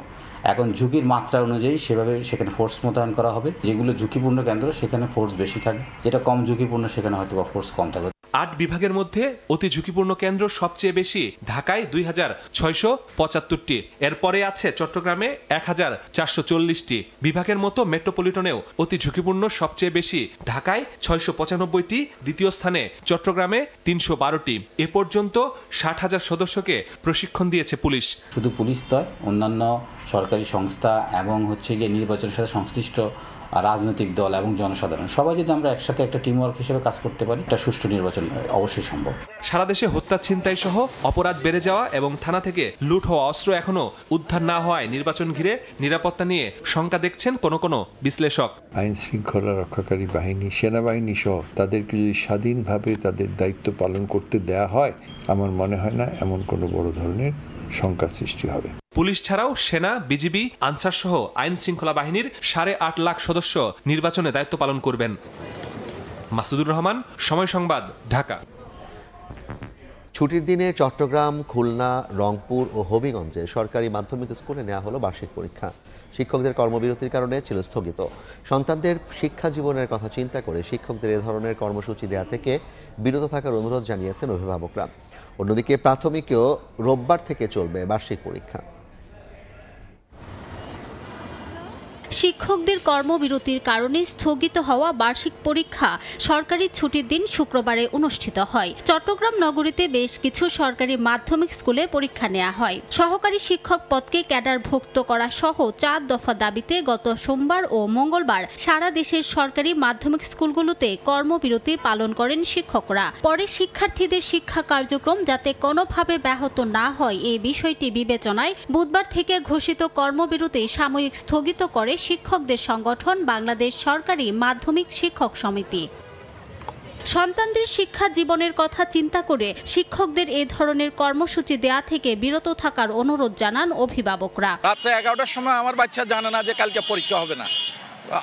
এখন ঝুঁকির মাত্রা অনুযায়ী সেভাবে সেখানে ফোর্স মোতায়েন করা হবে। যেগুলো ঝুঁকিপূর্ণ কেন্দ্র সেখানে ফোর্স বেশি থাকবে, যেটা কম ঝুঁকিপূর্ণ সেখানে হয়তো বা ফোর্স কম থাকবে। 8 বিভাগের মধ্যে অতি ঝুঁকিপূর্ণ কেন্দ্র সবচেয়ে বেশি, ঢাকায় ২,৬৭৫টি। এরপরে আছে চট্টগ্রামে ১,৪৪০টি। বিভাগের মতো মেট্রোপলিটনেও অতি ঝুঁকিপূর্ণ সবচেয়ে বেশি, ঢাকায় 695টি, দ্বিতীয় স্থানে চট্টগ্রামে 312টি। এ পর্যন্ত ৬০,০০০ সদস্যকে প্রশিক্ষণ দিয়েছে পুলিশ। শুধু পুলিশ নয়, অন্যান্য সরকারি সংস্থা এবং গিয়ে নির্বাচনের সাথে সংশ্লিষ্ট রাজনৈতিক দল এবং জনসাধারণ সবাই যদি আমরা একসাথে একটা টিমওয়ার্ক হিসেবে কাজ করতে পারি, একটা সুষ্ঠু নির্বাচন অবশ্যই সম্ভব। সারা দেশে হত্যা, ছিনতাই সহ অপরাধ বেড়ে যাওয়া এবং থানা থেকে লুট হওয়া অস্ত্র এখনো উদ্ধার না হওয়ায় নির্বাচন ঘিরে নিরাপত্তা নিয়ে শঙ্কা দেখছেন কোনো বিশ্লেষক। আইন শৃঙ্খলা রক্ষাকারী বাহিনী, সেনাবাহিনী সহ তাদেরকে যদি স্বাধীনভাবে তাদের দায়িত্ব পালন করতে দেয়া হয়, আমার মনে হয় না এমন কোনো বড় ধরনের শঙ্কা সৃষ্টি হবে। পুলিশ ছাড়াও সেনা, বিজিবি, আনসার সহ আইন শৃঙ্খলা বাহিনীর 8.5 লাখ সদস্য নির্বাচনে দায়িত্ব পালন করবেন। মাসুদুর রহমান, সময় সংবাদ, ঢাকা। ছুটির দিনে চট্টগ্রাম, খুলনা, রংপুর ও হবিগঞ্জে সরকারি মাধ্যমিক স্কুলে নেওয়া হলো বার্ষিক পরীক্ষা। শিক্ষকদের কর্মবিরতির কারণে ছিল স্থগিত। সন্তানদের শিক্ষা জীবনের কথা চিন্তা করে শিক্ষকদের এ ধরনের কর্মসূচি দেওয়া থেকে বিরত থাকার অনুরোধ জানিয়েছেন অভিভাবকরা। অন্যদিকে প্রাথমিকেও রোববার থেকে চলবে বার্ষিক পরীক্ষা। শিক্ষকদের কর্মবিরতির কারণে স্থগিত হওয়া বার্ষিক পরীক্ষা সরকারি ছুটির দিন শুক্রবারে অনুষ্ঠিত হয়। চট্টগ্রাম নগরীতে বেশ কিছু সরকারি মাধ্যমিক স্কুলে পরীক্ষা নেওয়া হয়। সহকারী শিক্ষক পদকে ক্যাডারভুক্ত করা সহ 4 দফা দাবিতে গত সোমবার ও মঙ্গলবার সারা দেশের সরকারি মাধ্যমিক স্কুলগুলোতে কর্মবিরতি পালন করেন শিক্ষকরা। পরে শিক্ষার্থীদের শিক্ষা কার্যক্রম যাতে কোনোভাবে ব্যাহত না হয় এই বিষয়টি বিবেচনায় বুধবার থেকে ঘোষিত কর্মবিরতি সাময়িক স্থগিত করে শিক্ষকদের সংগঠন বাংলাদেশ সরকারি মাধ্যমিক শিক্ষক সমিতি। সন্তানদের শিক্ষা জীবনের কথা চিন্তা করে শিক্ষকদের এ ধরনের কর্মসূচি দেয়া থেকে বিরত থাকার অনুরোধ জানান অভিভাবকরা। রাত্রে 11টার সময় আমার বাচ্চা জানে না যে কালকে পরীক্ষা হবে না,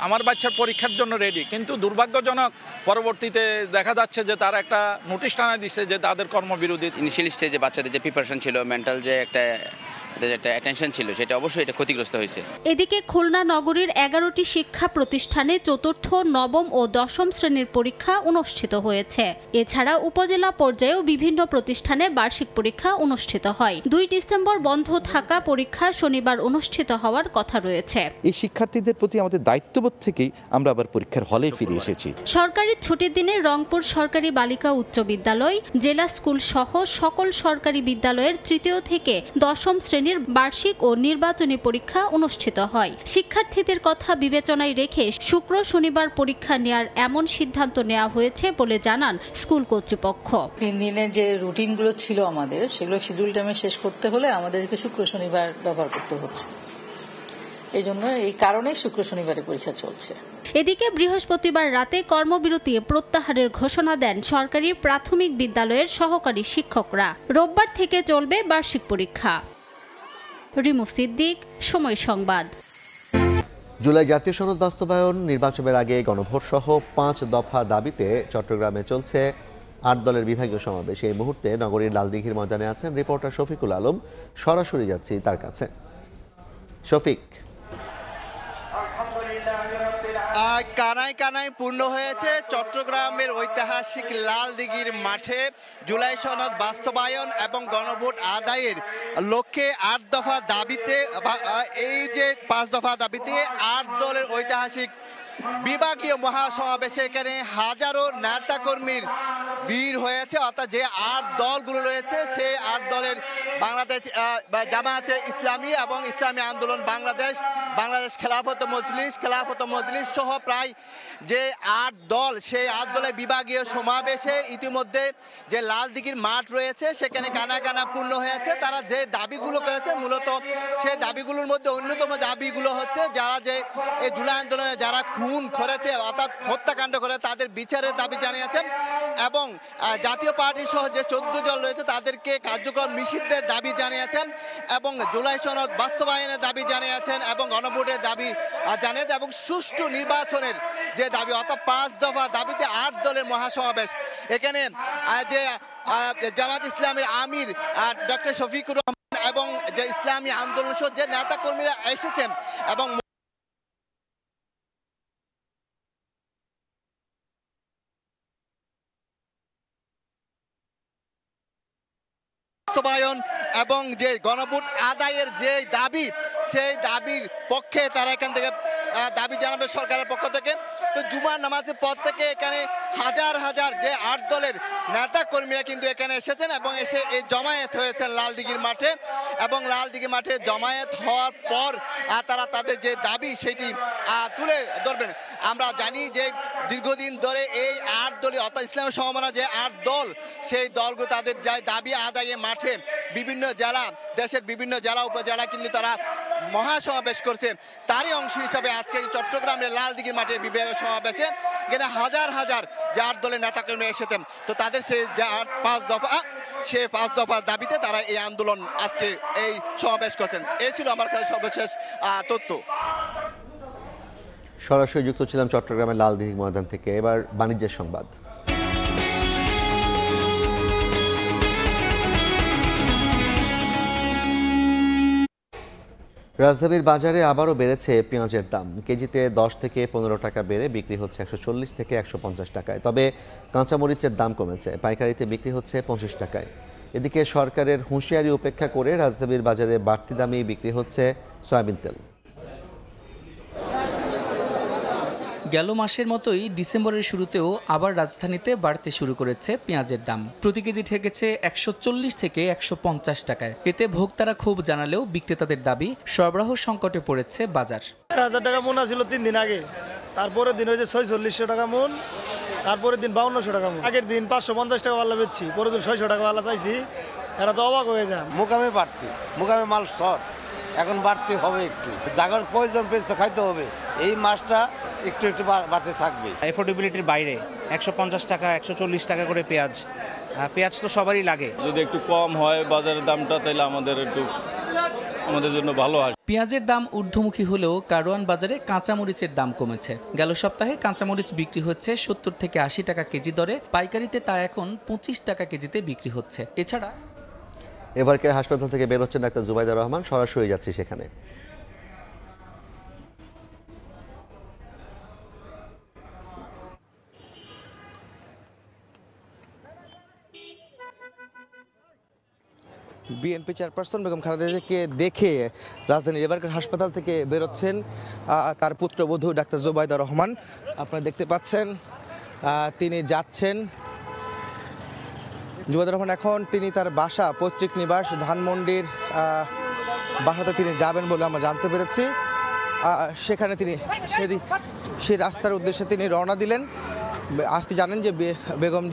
আমার বাচ্চার পরীক্ষার জন্য রেডি, কিন্তু দুর্ভাগ্যজনক পরবর্তীতে দেখা যাচ্ছে যে তারা একটা নোটিশ টানা দিচ্ছে যে তাদের কর্মবিরতি। ইনিশিয়াল স্টেজে বাচ্চাদের যে প্রিপারেশন ছিল, মেন্টাল যে একটা এদের একটা অ্যাটেনশন ছিল, সেটা অবশ্যই এটা ক্ষতিগ্রস্ত হয়েছে। এদিকে খুলনা নগরীর 11টি শিক্ষা প্রতিষ্ঠানে চতুর্থ, নবম ও দশম শ্রেণীর পরীক্ষা অনুষ্ঠিত হয়েছে। এছাড়া উপজেলা পর্যায়েও বিভিন্ন প্রতিষ্ঠানে বার্ষিক পরীক্ষা অনুষ্ঠিত হয়। 2 ডিসেম্বর বন্ধ থাকা পরীক্ষা শনিবার অনুষ্ঠিত হওয়ার কথা রয়েছে। এই শিক্ষার্থীদের প্রতি আমাদের দায়িত্ববোধ থেকেই আমরা আবার পরীক্ষার হলে ফিরে এসেছি। সরকারি ছুটির দিনে রংপুর সরকারি বালিকা উচ্চ বিদ্যালয়, জেলা স্কুল সহ সকল সরকারি বিদ্যালয়ের 3য় থেকে 10ম শ্রেণীর বার্ষিক ও নির্বাচনী পরীক্ষা অনুষ্ঠিত হয়। শিক্ষার্থীদের কথা বিবেচনায় রেখে শুক্র শনিবার পরীক্ষা নেওয়ার এমন সিদ্ধান্ত নেওয়া হয়েছে বলে জানান স্কুল কর্তৃপক্ষ। 3 দিনের যে রুটিনগুলো ছিল আমাদের, সেগুলো শিডিউল টাইমে শেষ করতে হলে আমাদেরকে শুক্র শনিবার ব্যবহার করতে হচ্ছে। এই জন্য এই কারণে শুক্র শনিবারে পরীক্ষা চলছে। এদিকে বৃহস্পতিবার রাতে কর্মবিরতি প্রত্যাহারের ঘোষণা দেন সরকারি প্রাথমিক বিদ্যালয়ের সহকারী শিক্ষকরা। রোববার থেকে চলবে বার্ষিক পরীক্ষা। রিমু সিদ্দিক, সময় সংবাদ। জুলাই জাতীয় সনদ বাস্তবায়ন, নির্বাচনের আগে গণভোট সহ 5 দফা দাবিতে চট্টগ্রামে চলছে 8 দলের বিভাগীয় সমাবেশ। এই মুহূর্তে নগরীর লালদিঘির ময়দানে আছেন রিপোর্টার শফিকুল আলম। সরাসরি যাচ্ছি তার কাছে। শফিক, কানায় কানায় পূর্ণ হয়েছে চট্টগ্রামের ঐতিহাসিক লালদিঘির মাঠে জুলাই সনদ বাস্তবায়ন এবং গণভোট আদায়ের লক্ষ্যে 8 দফা দাবিতে, এই যে 5 দফা দাবিতে 8 দলের ঐতিহাসিক বিভাগীয় মহাসমাবেশে এখানে হাজারো নেতাকর্মীর ভিড় হয়েছে। অর্থাৎ যে 8 দলগুলো রয়েছে সেই 8 দলের বাংলাদেশ জামায়াতে ইসলামী এবং ইসলামী আন্দোলন বাংলাদেশ, বাংলাদেশ খেলাফত মজলিস সহ প্রায় যে 8 দল, সেই 8 দলের বিভাগীয় সমাবেশে ইতিমধ্যে যে লালদিঘির মাঠ রয়েছে সেখানে কানা কানা পূর্ণ হয়েছে। তারা যে দাবিগুলো করেছে, মূলত সেই দাবিগুলোর মধ্যে অন্যতম দাবিগুলো হচ্ছে যারা যে এই জুলাই আন্দোলনে যারা খুন করেছে অর্থাৎ হত্যাকাণ্ড করে তাদের বিচারের দাবি জানিয়েছেন এবং জাতীয় পার্টি সহ যে 14 জন রয়েছে তাদেরকে কার্যক্রম নিষিদ্ধের দাবি জানিয়েছেন এবং জুলাই সনদ বাস্তবায়নের দাবি জানিয়েছেন এবং গণভোটের দাবি জানিয়েছেন এবং সুষ্ঠু নির্বাচনের যে দাবি, অর্থাৎ 5 দফা দাবিতে 8 দলের মহাসমাবেশ। এখানে যে জামাত ইসলামের আমির ডক্টর শফিকুর রহমান এবং যে ইসলামী আন্দোলন সহ যে নেতা কর্মীরা এসেছেন এবং বাস্তবায়ন এবং যে গণভোট আদায়ের যে দাবি, সেই দাবির পক্ষে তারা এখান থেকে দাবি জানাবে সরকারের পক্ষ থেকে। তো জুমার নামাজের পর থেকে এখানে হাজার হাজার যে 8 দলের নেতা কর্মীরা কিন্তু এখানে এসেছেন এবং এসে এই জমায়েত হয়েছেন লালদিঘির মাঠে এবং লালদিঘির মাঠে জমায়েত হওয়ার পর তারা তাদের যে দাবি সেটি তুলে ধরবেন। আমরা জানি যে দীর্ঘদিন ধরে এই 8 দলীয় অর্থাৎ ইসলামী সমমনা যে 8 দল, সেই দলগুলো তাদের দাবি আদায়ে মাঠে বিভিন্ন জেলা, দেশের বিভিন্ন জেলা উপজেলা কিন্তু তারা মহাসমাবেশ করছে। তারই অংশ হিসাবে আজকে চট্টগ্রামের লালদিঘির মাঠে বিভাগীয় সমাবেশে এখানে হাজার হাজার যে 8 দলের নেতাকর্মী এসেছেন। তো তাদের সেই যে 5 দফা, সেই 5 দফার দাবিতে তারা এই আন্দোলন আজকে এই সমাবেশ করছেন। এই ছিল আমার কাছে সর্বশেষ তথ্য। সরাসরি যুক্ত ছিলাম চট্টগ্রামের লালদিঘি ময়দান থেকে। এবার বাণিজ্যের সংবাদ। রাজধানীর বাজারে আবারও বেড়েছে পেঁয়াজের দাম। কেজিতে 10 থেকে 15 টাকা বেড়ে বিক্রি হচ্ছে 140 থেকে 150 টাকায়। তবে কাঁচামরিচের দাম কমেছে, পাইকারিতে বিক্রি হচ্ছে 50 টাকায়। এদিকে সরকারের হুঁশিয়ারি উপেক্ষা করে রাজধানীর বাজারে বাড়তি দামেই বিক্রি হচ্ছে সয়াবিন তেল। গেল মাসের মতোই ডিসেম্বরের শুরুতেও আবার রাজধানীতে বাড়তে শুরু করেছে পেঁয়াজের দাম। প্রতি কেজি ঠেকেছে 140 থেকে 150 টাকায়। এতে ভোক্তারা ক্ষোভ জানালেও বিক্রেতাদের দাবি সরবরাহ সংকটে পড়েছে বাজার। 1000 টাকা মন ছিল 3 দিন আগে, তারপরে দিন হয়েছে 4600 টাকা মন, তারপরে দিন 5200 টাকা মন, আগের দিন 550 টাকা বাল্লা বেচছি, পরের দিন 600 টাকা বাল্লা চাইছি। এরা তো অবাক হয়ে যায়। মোকামে বাড়তি, মোকামে মাল শর্ট, এখন বাড়তে হবে, একটু জাগার প্রয়োজন পেঁয়াজ তো খাইতে হবে। এই মাসটা একটু একটু বাড়তে থাকবে। এফোর্ডেবিলিটির বাইরে 150 টাকা 140 টাকা করে পেঁয়াজ তো সবারই লাগে। যদি একটু কম হয় বাজারের দামটা, তাহলে আমাদের জন্য ভালো হয়। পেঁয়াজের দাম ঊর্ধ্বমুখী হলেও কারওয়ান বাজারে কাঁচামরিচের দাম কমেছে। গেল সপ্তাহে কাঁচামরিচ বিক্রি হচ্ছে 70 থেকে 80 টাকা কেজি দরে, পাইকারিতে তা এখন 25 টাকা কেজিতে বিক্রি হচ্ছে। এছাড়া এভারকেয়ার হাসপাতাল থেকে বের হচ্ছেন ডাক্তার জুবাইদা রহমান, সরাসরি যাচ্ছি সেখানে। বিএনপি চেয়ারপারসন বেগম খালেদা জিয়াকে দেখে রাজধানীর এভারকেয়ার হাসপাতাল থেকে বেরোচ্ছেন তার পুত্রবধূ ডাক্তার জুবাইদা রহমান। আপনারা দেখতে পাচ্ছেন তিনি যাচ্ছেন। জুবাইদা রহমান এখন তিনি তার বাসা পৈতৃক নিবাস ধানমন্ডির বাসাতে তিনি যাবেন বলে আমরা জানতে পেরেছি। সেখানে তিনি সেই রাস্তার উদ্দেশ্যে তিনি রওনা দিলেন। আজকে জানেন যে বেগম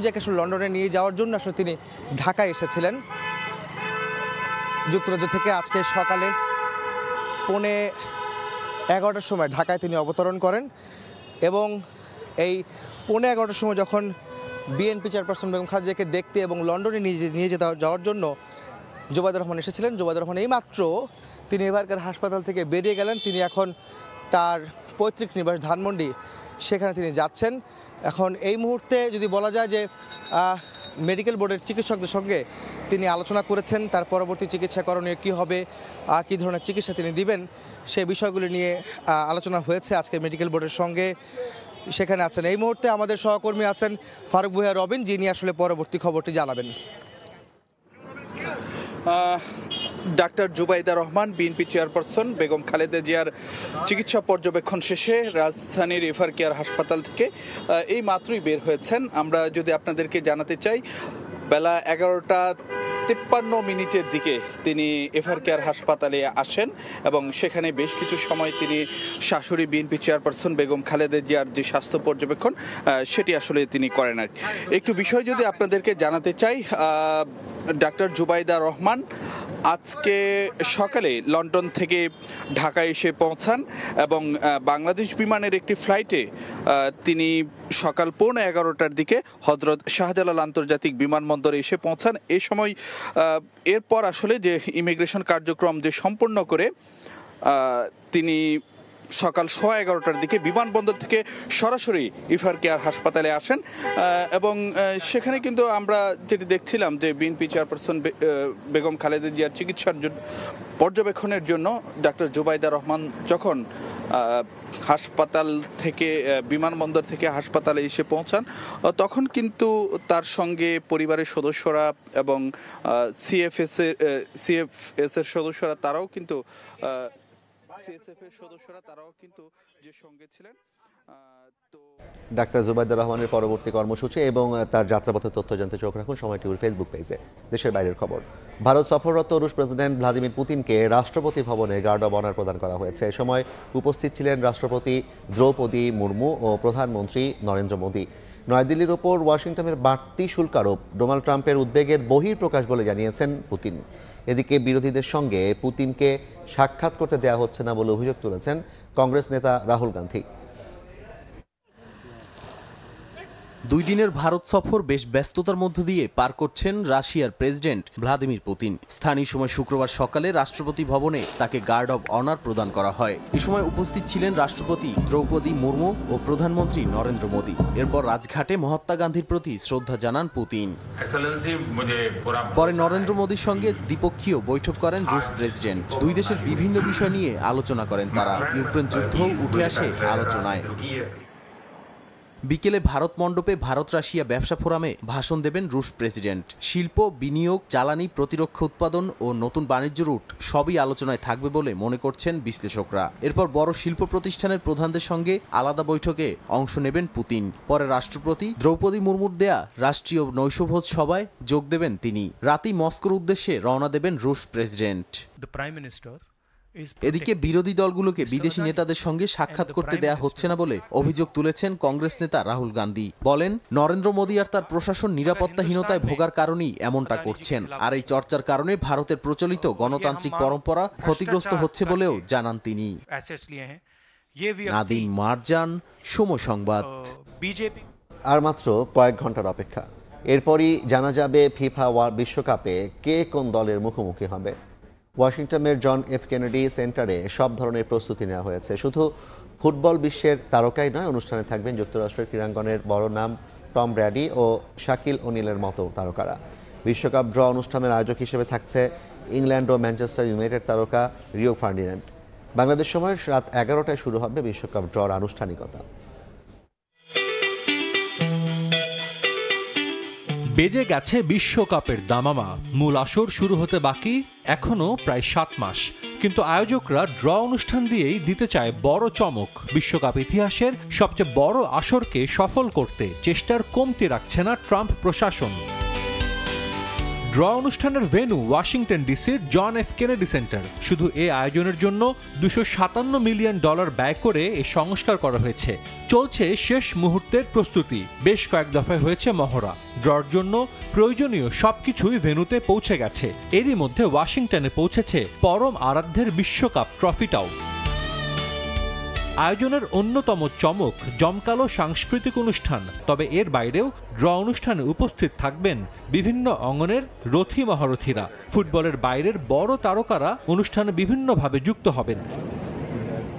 জিয়াকে আসলে লন্ডনে নিয়ে যাওয়ার জন্য আসলে তিনি ঢাকায় এসেছিলেন যুক্তরাজ্য থেকে। আজকে সকালে 11:15 সময় ঢাকায় তিনি অবতরণ করেন এবং এই 11:15 সময় যখন বিএনপি চেয়ারপারসন বেগম খালেদা জিয়াকে দেখতে এবং লন্ডনে নিয়ে যাওয়ার জন্য জুবাইদা রহমান এসেছিলেন। জুবাইদা রহমান এইমাত্র তিনি এভারকেয়ার হাসপাতাল থেকে বেরিয়ে গেলেন। তিনি এখন তার পৈতৃক নিবাস ধানমন্ডি সেখানে তিনি যাচ্ছেন। এখন এই মুহূর্তে যদি বলা যায় যে মেডিকেল বোর্ডের চিকিৎসকদের সঙ্গে তিনি আলোচনা করেছেন তার পরবর্তী চিকিৎসা করণীয় কী হবে, কী ধরনের চিকিৎসা তিনি দিবেন সেই বিষয়গুলি নিয়ে আলোচনা হয়েছে আজকে মেডিকেল বোর্ডের সঙ্গে। সেখানে আছেন এই মুহূর্তে আমাদের সহকর্মী আছেন ফারুক ভূঁইয়া রবিন, যিনি আসলে পরবর্তী খবরটি জানাবেন। Doctor Zubaida Rahman BNP chairperson Begum Khaleda জিয়ার চিকিৎসা পর্যবেক্ষণ শেষে রাজধানীর এভারকেয়ার হাসপাতাল থেকে এই মাত্রই বের হয়েছেন। আমরা যদি আপনাদেরকে জানাতে চাই, বেলা 11:53 দিকে তিনি এভারকেয়ার হাসপাতালে আসেন এবং সেখানে বেশ কিছু সময় তিনি শাশুড়ি বিএনপি চেয়ারপারসন বেগম খালেদা জিয়ার যে স্বাস্থ্য পর্যবেক্ষণ সেটি আসলে তিনি করেন। আর একটু বিষয় যদি আপনাদেরকে জানাতে চাই, ডাক্তার জুবাইদা রহমান আজকে সকালে লন্ডন থেকে ঢাকায় এসে পৌঁছান এবং বাংলাদেশ বিমানের একটি ফ্লাইটে তিনি সকাল 11:15 দিকে হজরত শাহজালাল আন্তর্জাতিক বিমানবন্দরে এসে পৌঁছান। এই সময় এরপর আসলে যে ইমিগ্রেশন কার্যক্রম যে সম্পন্ন করে তিনি সকাল 11:15 দিকে বিমানবন্দর থেকে সরাসরি এভারকেয়ার হাসপাতালে আসেন এবং সেখানে কিন্তু আমরা যেটি দেখছিলাম যে বিএনপি চেয়ারপারসন বেগম খালেদা জিয়ার চিকিৎসার পর্যবেক্ষণের জন্য ডাক্তার জুবাইদা রহমান যখন হাসপাতাল থেকে বিমানবন্দর থেকে হাসপাতালে এসে পৌঁছান তখন কিন্তু তার সঙ্গে পরিবারের সদস্যরা এবং সিএফএস এর সদস্যরা তারাও কিন্তু যে সঙ্গে ছিলেন। ডাক্তার জুবাইদা রহমানের পরবর্তী কর্মসূচি এবং তার যাত্রাপথের তথ্য জানতে চোখ রাখুন সময় টিভির ফেসবুক পেজে। দেশের বাইরের খবর, ভারত সফররত রুশ প্রেসিডেন্ট ভ্লাদিমির পুতিনকে রাষ্ট্রপতি ভবনে গার্ড অব অনার প্রদান করা হয়েছে। এ সময় উপস্থিত ছিলেন রাষ্ট্রপতি দ্রৌপদী মুর্মু ও প্রধানমন্ত্রী নরেন্দ্র মোদী। নয়াদিল্লির ওপর ওয়াশিংটনের বাড়তি শুল্ক আরোপ ডোনাল্ড ট্রাম্পের উদ্বেগের বহিঃপ্রকাশ বলে জানিয়েছেন পুতিন। এদিকে বিরোধীদের সঙ্গে পুতিনকে সাক্ষাৎ করতে দেওয়া হচ্ছে না বলে অভিযোগ তুলেছেন কংগ্রেস নেতা রাহুল গান্ধী। 2 দিনের ভারত সফর বেশ ব্যস্ততার মধ্য দিয়ে পার করছেন রাশিয়ার প্রেসিডেন্ট ভ্লাদিমির পুতিন। স্থানীয় সময় শুক্রবার সকালে রাষ্ট্রপতি ভবনে তাকে গার্ড অব অনার প্রদান করা হয়। এ সময় উপস্থিত ছিলেন রাষ্ট্রপতি দ্রৌপদী মুর্মু ও প্রধানমন্ত্রী নরেন্দ্র মোদী। এরপর রাজঘাটে মহাত্মা গান্ধীর প্রতি শ্রদ্ধা জানান পুতিন। পরে নরেন্দ্র মোদীর সঙ্গে দ্বিপক্ষীয় বৈঠক করেন রুশ প্রেসিডেন্ট। 2 দেশের বিভিন্ন বিষয় নিয়ে আলোচনা করেন তারা। ইউক্রেন যুদ্ধও উঠে আসে আলোচনায়। বিকেলে ভারত মণ্ডপে ভারত রাশিয়া ব্যবসা ফোরামে ভাষণ দেবেন রুশ প্রেসিডেন্ট। শিল্প, বিনিয়োগ, জ্বালানি, প্রতিরক্ষা উৎপাদন ও নতুন বাণিজ্য রুট সবই আলোচনায় থাকবে বলে মনে করছেন বিশ্লেষকরা। এরপর বড় শিল্প প্রতিষ্ঠানের প্রধানদের সঙ্গে আলাদা বৈঠকে অংশ নেবেন পুতিন। পরে রাষ্ট্রপতি দ্রৌপদী মুর্মুর দেয়া রাষ্ট্রীয় নৈশভোজ সভায় যোগ দেবেন তিনি। রাতেই মস্কোর উদ্দেশ্যে রওনা দেবেন রুশ প্রেসিডেন্ট। এদিকে বিরোধী দলগুলোকে বিদেশি নেতাদের সঙ্গে সাক্ষাৎ করতে দেয়া হচ্ছে না বলে অভিযোগ তুলেছেন কংগ্রেস নেতা রাহুল গান্ধী। বলেন, নরেন্দ্র মোদী আর তার প্রশাসন নিরাপত্তাহীনতায় ভোগার কারণেই এমনটা করছেন। আর এই চর্চার কারণে ভারতের প্রচলিত গণতান্ত্রিক পরম্পরা ক্ষতিগ্রস্ত হচ্ছে বলেও জানান তিনি। নাদিম মারজান, সময় সংবাদ। আর মাত্র কয়েক ঘন্টার অপেক্ষা, এরপরই জানা যাবে ফিফা বিশ্বকাপে কে কোন দলের মুখোমুখি হবে। ওয়াশিংটনের জন এফ কেনেডি সেন্টারে সব ধরনের প্রস্তুতি নেওয়া হয়েছে। শুধু ফুটবল বিশ্বের তারকাই নয়, অনুষ্ঠানে থাকবেন যুক্তরাষ্ট্রের ক্রীড়াঙ্গনের বড় নাম টম ব্র্যাডি ও শাকিল ওনিলের মতো তারকারা। বিশ্বকাপ ড্র অনুষ্ঠানের আয়োজক হিসেবে থাকছে ইংল্যান্ড ও ম্যানচেস্টার ইউনাইটেড তারকা রিও ফার্ডিন্যান্ড। বাংলাদেশ সময় রাত 11টায় শুরু হবে বিশ্বকাপ ড্রর আনুষ্ঠানিকতা। বেজে গেছে বিশ্বকাপের দামামা। মূল আসর শুরু হতে বাকি এখনো প্রায় 7 মাস, কিন্তু আয়োজকরা ড্র অনুষ্ঠান দিয়েই দিতে চায় বড় চমক। বিশ্বকাপ ইতিহাসের সবচেয়ে বড় আসরকে সফল করতে চেষ্টার কমতি রাখছে না ট্রাম্প প্রশাসন। ড্র অনুষ্ঠানের ভেন্যু ওয়াশিংটন ডিসির জন এফ কেনেডি সেন্টার। শুধু এই আয়োজনের জন্য $257 মিলিয়ন ব্যয় করে এই সংস্কার করা হয়েছে। চলছে শেষ মুহূর্তের প্রস্তুতি, বেশ কয়েক দফায় হয়েছে মহড়া। ড্রর জন্য প্রয়োজনীয় সবকিছুই ভেন্যুতে পৌঁছে গেছে। এরই মধ্যে ওয়াশিংটনে পৌঁছেছে পরম আরাধ্যের বিশ্বকাপ ট্রফিটাও। আয়োজনের অন্যতম চমক জমকালো সাংস্কৃতিক অনুষ্ঠান। তবে এর বাইরেও ড্র অনুষ্ঠানে উপস্থিত থাকবেন বিভিন্ন অঙ্গনের রথী মহারথীরা। ফুটবলের বাইরের বড় তারকারা অনুষ্ঠানে বিভিন্নভাবে যুক্ত হবেন।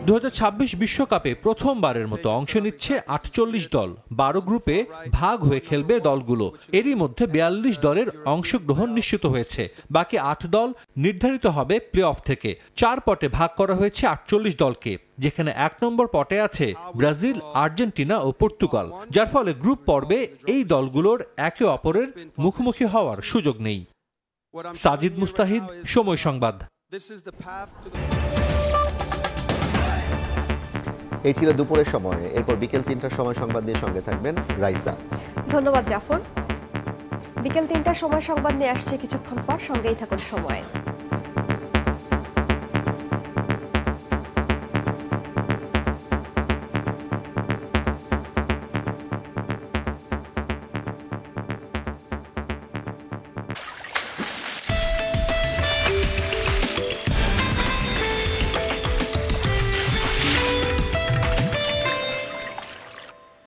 2026 বিশ্বকাপে প্রথমবারের মতো অংশ নিচ্ছে 48 দল। 12 গ্রুপে ভাগ হয়ে খেলবে দলগুলো। এরই মধ্যে 42 দলের অংশগ্রহণ নিশ্চিত হয়েছে। বাকি 8 দল নির্ধারিত হবে প্লে অফ থেকে। 4 পটে ভাগ করা হয়েছে 48 দলকে, যেখানে 1 নম্বর পটে আছে ব্রাজিল, আর্জেন্টিনা ও পর্তুগাল, যার ফলে গ্রুপ পর্বে এই দলগুলোর একে অপরের মুখোমুখি হওয়ার সুযোগ নেই। সাজিদ মুস্তাহিদ, সময় সংবাদ। এই ছিল দুপুরের সময়। এরপর বিকেল 3টার সময় সংবাদ নিয়ে সঙ্গে থাকবেন রাইসা। ধন্যবাদ জাফর। বিকেল 3টার সময় সংবাদ নিয়ে আসছে কিছুক্ষণ পর, সঙ্গেই থাকুন সময়।